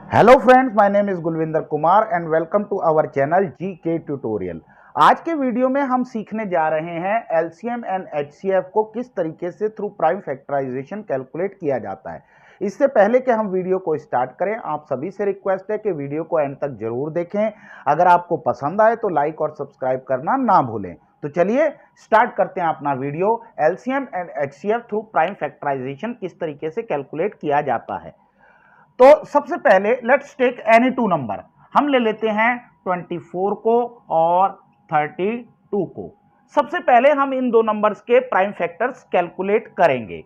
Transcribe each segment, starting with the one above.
Hello friends, my name is Gulwinder Kumar and welcome to our channel GK tutorial. आज के video में हम सीखने जा रहे हैं एलसीएम एंड एचसीएफ को किस तरीके से थ्रू प्राइम फैक्टराइजेशन कैलकुलेट किया जाता है। इससे पहले कि हम वीडियो को स्टार्ट करें, आप सभी से रिक्वेस्ट है कि वीडियो को एंड तक जरूर देखें। अगर आपको पसंद आए तो लाइक और सब्सक्राइब करना ना भूलें। तो चलिए स्टार्ट करते हैं अपना video. LCM and HCF through prime factorisation किस तरीके से कैलकुलेट किया जाता है। तो सबसे पहले let's take any two number. हम ले लेते हैं 24 को और 32 को। सबसे पहले हम इन दो नंबर्स के प्राइम फैक्टर्स कैलकुलेट करेंगे।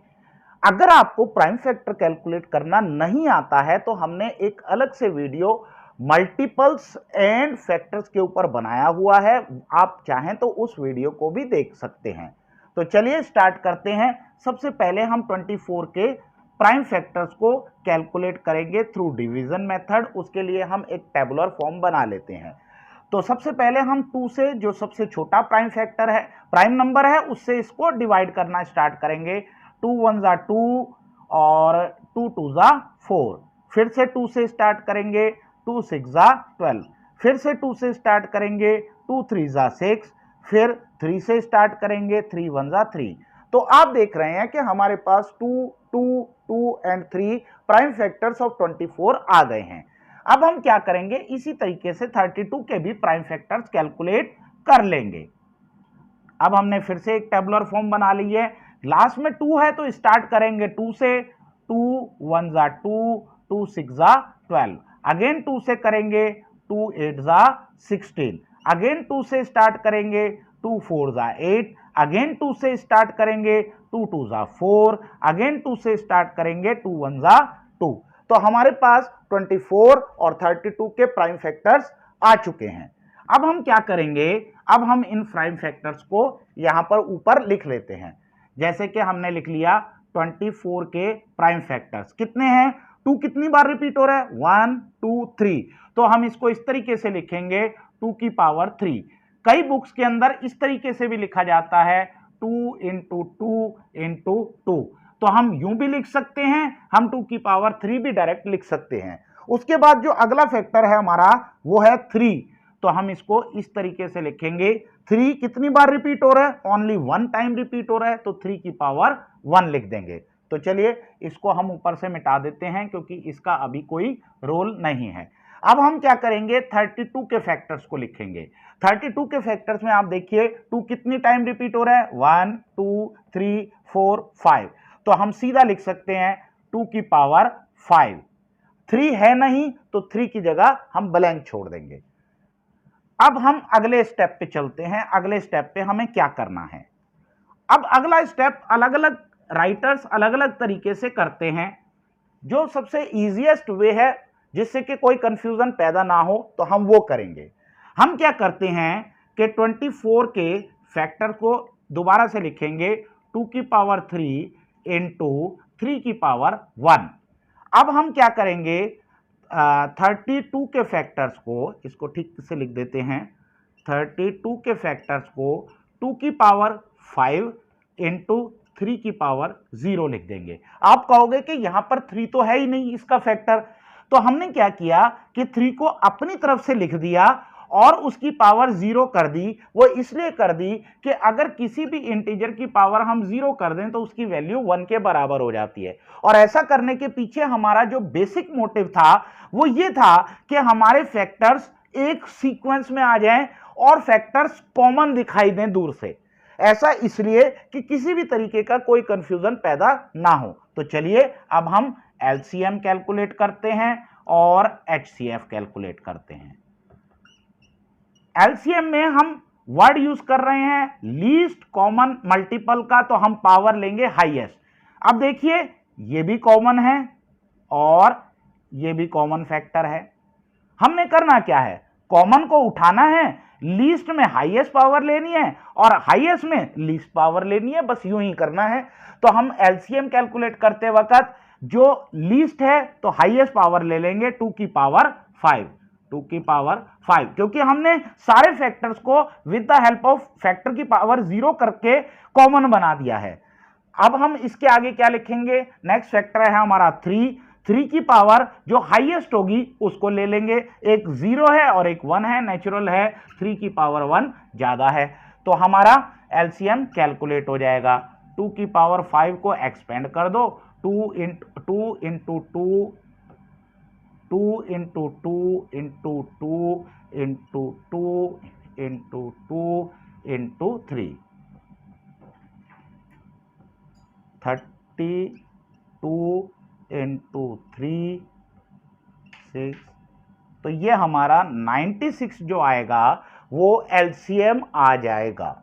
अगर आपको प्राइम फैक्टर कैलकुलेट करना नहीं आता है तो हमने एक अलग से वीडियो मल्टीपल्स एंड फैक्टर्स के ऊपर बनाया हुआ है, आप चाहें तो उस वीडियो को भी देख सकते हैं। तो चलिए स्टार्ट करते हैं। सबसे पहले हम 24 के प्राइम फैक्टर्स को कैलकुलेट करेंगे थ्रू डिवीजन मेथड। उसके लिए हम एक टेबुलर फॉर्म बना लेते हैं। तो सबसे पहले हम 2 से, जो सबसे छोटा प्राइम फैक्टर है, प्राइम नंबर है, उससे इसको डिवाइड करना स्टार्ट करेंगे। 2 1 जा 2 और 2 2 जा 4। फिर से 2 से स्टार्ट करेंगे, 2 6 जा 12। फिर से 2 से स्टार्ट करेंगे, 2 3 जा 6। फिर 3 से स्टार्ट करेंगे, 3 1 जा 3। तो आप देख रहे हैं कि हमारे पास 2 2 2 एंड 3 प्राइम फैक्टर्स ऑफ 24 आ गए हैं। अब हम क्या करेंगे, इसी तरीके से 32 के भी प्राइम फैक्टर्स कैलकुलेट कर लेंगे। अब हमने फिर से एक टेबुलर फॉर्म बना ली है। लास्ट में 2 है तो स्टार्ट करेंगे 2 से। 2 1 जा 2, 2 6 जा 12। अगेन 2 से करेंगे, 2 8 जा 16। अगेन 2 से स्टार्ट करेंगे, 2 4 जा 8। अगेन 2 से स्टार्ट करेंगे, 2 2 जा 4। अगेन 2 से स्टार्ट करेंगे, 2 1 जा 2। तो हमारे पास 24 और 32 के प्राइम फैक्टर्स आ चुके हैं। अब हम क्या करेंगे, अब हम इन प्राइम फैक्टर्स को यहां पर ऊपर लिख लेते हैं। जैसे कि हमने लिख लिया 24 के प्राइम फैक्टर्स कितने हैं। 2 कितनी बार रिपीट हो रहा है, 1 2 3। तो हम इसको इस तरीके से लिखेंगे 2 की पावर 3। कई बुक्स के अंदर इस तरीके से भी लिखा जाता है 2 इंटू 2 इंटू 2। तो हम यूं भी लिख सकते हैं, हम 2 की पावर 3 भी डायरेक्ट लिख सकते हैं। उसके बाद जो अगला फैक्टर है हमारा वो है 3। तो हम इसको इस तरीके से लिखेंगे, 3 कितनी बार रिपीट हो रहा है, ओनली 1 टाइम रिपीट हो रहा है, तो 3 की पावर 1 लिख देंगे। तो चलिए इसको हम ऊपर से मिटा देते हैं क्योंकि इसका अभी कोई रोल नहीं है। अब हम क्या करेंगे, 32 के फैक्टर्स को लिखेंगे। 32 के फैक्टर्स में आप देखिए 2 कितनी टाइम रिपीट हो रहा है, 1 2 3 4 5। तो हम सीधा लिख सकते हैं 2 की पावर 5। 3 है नहीं तो 3 की जगह हम ब्लैंक छोड़ देंगे। अब हम अगले स्टेप पे चलते हैं। अगले स्टेप पे हमें क्या करना है, अब अगला स्टेप अलग अलग राइटर्स अलग अलग तरीके से करते हैं। जो सबसे इजीएस्ट वे है जिससे कि कोई कंफ्यूजन पैदा ना हो तो हम वो करेंगे। हम क्या करते हैं कि 24 के फैक्टर को दोबारा से लिखेंगे 2 की पावर 3 इंटू 3 की पावर 1। अब हम क्या करेंगे, 32 के फैक्टर्स को, इसको ठीक से लिख देते हैं, 32 के फैक्टर्स को 2 की पावर 5 इंटू 3 की पावर 0 लिख देंगे। आप कहोगे कि यहां पर 3 तो है ही नहीं इसका फैक्टर। तो हमने क्या किया कि 3 को अपनी तरफ से लिख दिया और उसकी पावर 0 कर दी। वो इसलिए कर दी कि अगर किसी भी इंटीजर की पावर हम 0 कर दें तो उसकी वैल्यू 1 के बराबर हो जाती है। और ऐसा करने के पीछे हमारा जो बेसिक मोटिव था वो ये था कि हमारे फैक्टर्स एक सीक्वेंस में आ जाएं और फैक्टर्स कॉमन दिखाई दें दूर से। ऐसा इसलिए कि किसी भी तरीके का कोई कंफ्यूजन पैदा ना हो। तो चलिए अब हम एलसीएम कैलकुलेट करते हैं और एचसीएफ कैलकुलेट करते हैं। एलसीएम में हम वर्ड यूज कर रहे हैं लीस्ट कॉमन मल्टीपल का, तो हम पावर लेंगे हाईएस्ट। अब देखिए ये भी कॉमन है और ये भी कॉमन फैक्टर है। हमने करना क्या है, कॉमन को उठाना है, लीस्ट में हाईएस्ट पावर लेनी है और हाईएस्ट में लीस्ट पावर लेनी है, बस यूं ही करना है। तो हम एलसीएम कैलकुलेट करते वक्त जो लीस्ट है तो हाईएस्ट पावर ले लेंगे 2 की पावर 5। 2 की पावर 5 क्योंकि हमने सारे फैक्टर्स को with the help of factor की पावर 0 करके कॉमन बना दिया है। अब हम इसके आगे क्या लिखेंगे, नेक्स्ट फैक्टर है हमारा 3। 3 की पावर जो हाईएस्ट होगी उसको ले लेंगे, एक 0 है और एक 1 है, नेचुरल है 3 की पावर 1 ज्यादा है, तो हमारा एलसीएम कैलकुलेट हो जाएगा। 2 की पावर 5 को एक्सपेंड कर दो, 2 into 2 into 2 2 into 2 into 2 into 2 into 2 into 3 32 into 3 6, तो ये हमारा 96 जो आएगा वो एलसीएम आ जाएगा।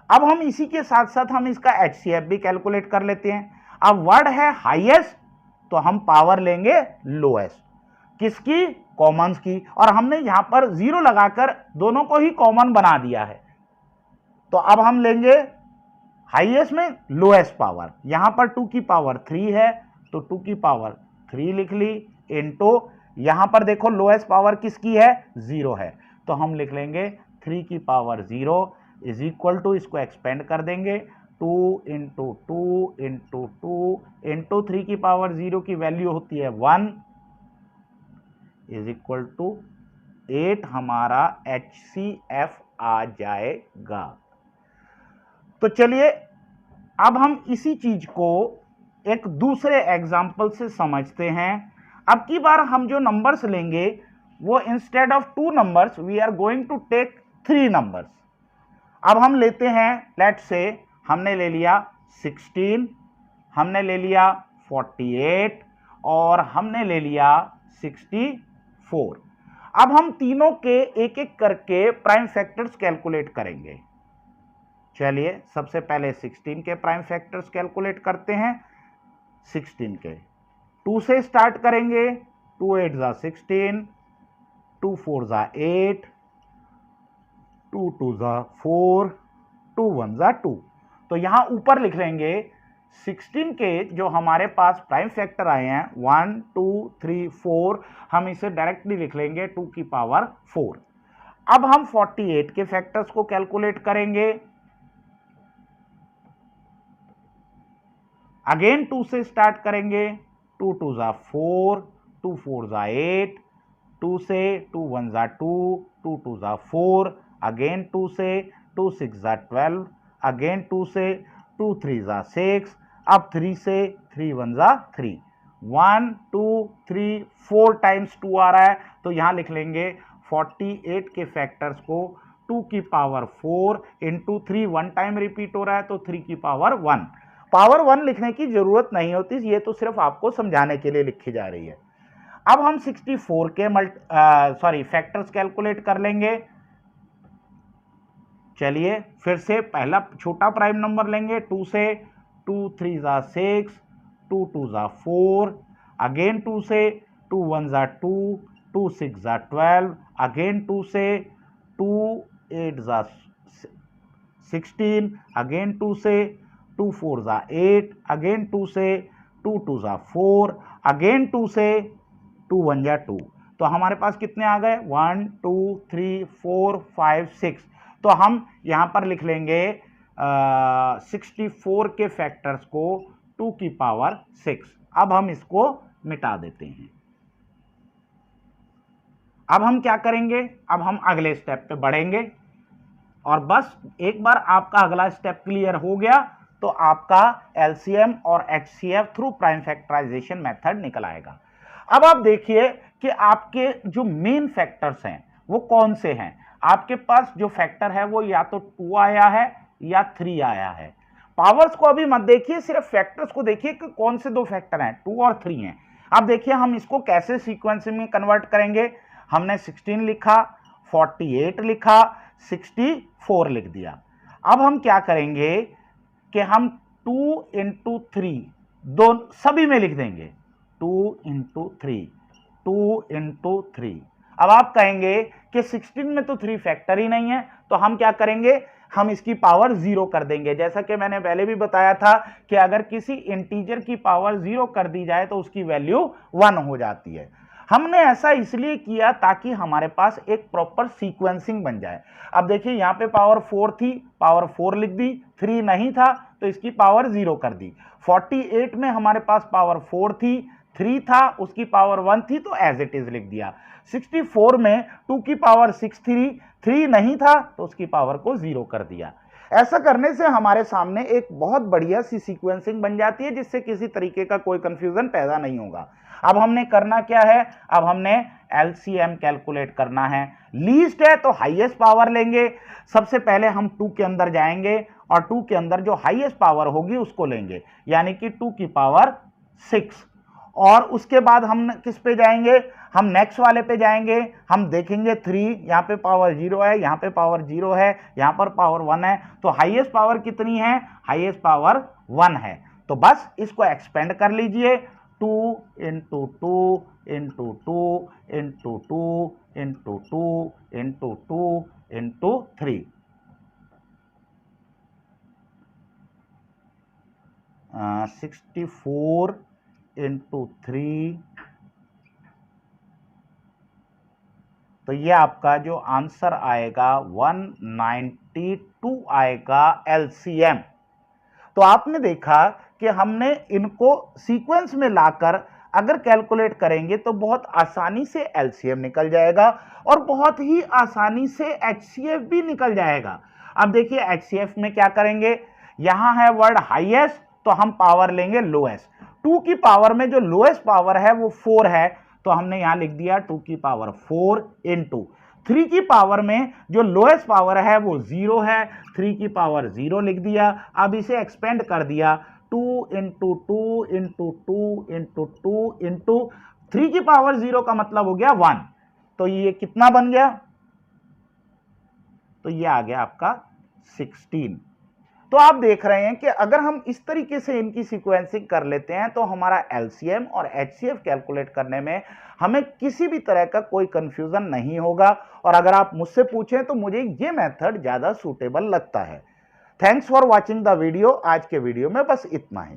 अब हम इसी के साथ साथ हम इसका एचसीएफ भी कैलकुलेट कर लेते हैं। अब वर्ड है हाईएस्ट तो हम पावर लेंगे लोएस्ट, किसकी, कॉमन्स की, और हमने यहां पर 0 लगाकर दोनों को ही कॉमन बना दिया है। तो अब हम लेंगे हाईएस्ट में लोएस्ट पावर, यहां पर 2 की पावर 3 है तो 2 की पावर 3 लिख ली, इनटू यहां पर देखो लोएस्ट पावर किसकी है, 0 है, तो हम लिख लेंगे 3 की पावर 0 इज इक्वल टू, इसको एक्सपेंड कर देंगे 2 इंटू 2 इंटू 2 इंटू 3 की पावर 0 की वैल्यू होती है 1 इज इक्वल टू 8, हमारा एचसीएफ आ जाएगा। तो चलिए अब हम इसी चीज को एक दूसरे एग्जाम्पल से समझते हैं। अब की बार हम जो नंबर्स लेंगे वो instead of 2 numbers we are going to take 3 numbers. अब हम लेते हैं, लेट्स से हमने ले लिया 16, हमने ले लिया 48 और हमने ले लिया 64। अब हम तीनों के एक एक करके प्राइम फैक्टर्स कैलकुलेट करेंगे। चलिए सबसे पहले 16 के प्राइम फैक्टर्स कैलकुलेट करते हैं। 16 के 2 से स्टार्ट करेंगे, 2 8 जा 16, 2 4 जा 8, 2 2 जा 4, 2 1 जा 2। तो यहां ऊपर लिख लेंगे 16 के जो हमारे पास प्राइम फैक्टर आए हैं 1 2 3 4, हम इसे डायरेक्टली लिख लेंगे 2 की पावर 4। अब हम 48 के फैक्टर्स को कैलकुलेट करेंगे। अगेन 2 से स्टार्ट करेंगे, 2 2 जा 4, 2 4 जा 8, 2 से 2 1 जा 2, 2 2 जा 4, अगेन 2 से 2 6 जा 12, अगेन 2 से 2 3 जा 6, अब 3 से 3 1 जा 3, 1 2 3 4 टाइम्स 2 आ रहा है, तो यहां लिख लेंगे 48 के फैक्टर्स को 2 की पावर 4 इंटू 3, 1 टाइम रिपीट हो रहा है तो 3 की पावर 1। पावर 1 लिखने की जरूरत नहीं होती, ये तो सिर्फ आपको समझाने के लिए लिखी जा रही है। अब हम 64 के फैक्टर्स कैलकुलेट कर लेंगे। चलिए फिर से पहला छोटा प्राइम नंबर लेंगे, 2 से 2 3 जा 6, 2 2 जा 4, अगेन 2 से 2 1 जा 2, 2 6 जा 12, अगेन 2 से 2 8 जा 16, अगेन 2 से 2 4 जा 8, अगेन 2 से 2 2 जा 4, अगेन 2 से 2 1 जा 2। तो हमारे पास कितने आ गए 1 2 3 4 5 6। तो हम यहां पर लिख लेंगे 64 के फैक्टर्स को 2 की पावर 6। अब हम इसको मिटा देते हैं। अब हम क्या करेंगे, अब हम अगले स्टेप पे बढ़ेंगे और बस एक बार आपका अगला स्टेप क्लियर हो गया तो आपका एलसीएम और HCF through prime factorisation method निकल आएगा। अब आप देखिए कि आपके जो मेन फैक्टर्स हैं वो कौन से हैं। आपके पास जो फैक्टर है वो या तो 2 आया है या 3 आया है। पावर्स को अभी मत देखिए, सिर्फ फैक्टर्स को देखिए कि कौन से 2 फैक्टर हैं, 2 और 3 हैं। अब देखिए हम इसको कैसे सीक्वेंस में कन्वर्ट करेंगे। हमने 16 लिखा, 48 लिखा, 64 लिख दिया। अब हम क्या करेंगे कि हम 2 इंटू 3 दोनों सभी में लिख देंगे, 2 इंटू 3, 2 इंटू 3। अब आप कहेंगे कि 16 में तो 3 फैक्टर ही नहीं है, तो हम क्या करेंगे, हम इसकी पावर 0 कर देंगे। जैसा कि मैंने पहले भी बताया था कि अगर किसी इंटीजर की पावर 0 कर दी जाए तो उसकी वैल्यू 1 हो जाती है। हमने ऐसा इसलिए किया ताकि हमारे पास एक प्रॉपर सीक्वेंसिंग बन जाए। अब देखिए यहां पे पावर 4 थी, पावर 4 लिख दी, 3 नहीं था तो इसकी पावर 0 कर दी। 48 में हमारे पास पावर 4 थी, 3 था, उसकी पावर 1 थी तो एज इट इज लिख दिया। 64 में 2 की पावर 6 थी, 3 नहीं था तो उसकी पावर को 0 कर दिया। ऐसा करने से हमारे सामने एक बहुत बढ़िया सी सीक्वेंसिंग बन जाती है जिससे किसी तरीके का कोई कंफ्यूजन पैदा नहीं होगा। अब हमने करना क्या है, अब हमने एलसीएम कैलकुलेट करना है। लीस्ट है तो हाईएस्ट पावर लेंगे। सबसे पहले हम 2 के अंदर जाएंगे और 2 के अंदर जो हाईएस्ट पावर होगी उसको लेंगे, यानी कि 2 की पावर 6। और उसके बाद हम किस पे जाएंगे, हम नेक्स्ट वाले पे जाएंगे। हम देखेंगे 3, यहाँ पे पावर 0 है, यहाँ पे पावर 0 है, यहाँ पर पावर 1 है, तो हाईएस्ट पावर कितनी है, हाईएस्ट पावर 1 है। तो बस इसको एक्सपेंड कर लीजिए, 2 into 2 into 2 into 2 into 2 into 2 into 3, 64 into 3, तो ये आपका जो आंसर आएगा 192 आएगा एलसीएम। तो आपने देखा कि हमने इनको सीक्वेंस में लाकर अगर कैलकुलेट करेंगे तो बहुत आसानी से एलसीएम निकल जाएगा और बहुत ही आसानी से एचसीएफ भी निकल जाएगा। अब देखिए एचसीएफ में क्या करेंगे, यहां है वर्ड हाईएस्ट तो हम पावर लेंगे लोएस्ट। 2 की पावर में जो लोएस्ट पावर है वो 4 है, तो हमने यहां लिख दिया 2 की पावर 4 इंटू 3 की पावर में जो लोएस्ट पावर है वो 0 है, 3 की पावर 0 लिख दिया। अब इसे एक्सपेंड कर दिया, 2 इंटू 2 इंटू 2 इंटू 2 इंटू 3 की पावर 0 का मतलब हो गया 1, तो ये कितना बन गया, तो ये आ गया आपका 16। तो आप देख रहे हैं कि अगर हम इस तरीके से इनकी सीक्वेंसिंग कर लेते हैं तो हमारा एलसीएम और एचसीएफ कैलकुलेट करने में हमें किसी भी तरह का कोई कंफ्यूजन नहीं होगा। और अगर आप मुझसे पूछें तो मुझे ये मेथड ज्यादा सूटेबल लगता है। Thanks for watching the video. आज के वीडियो में बस इतना ही।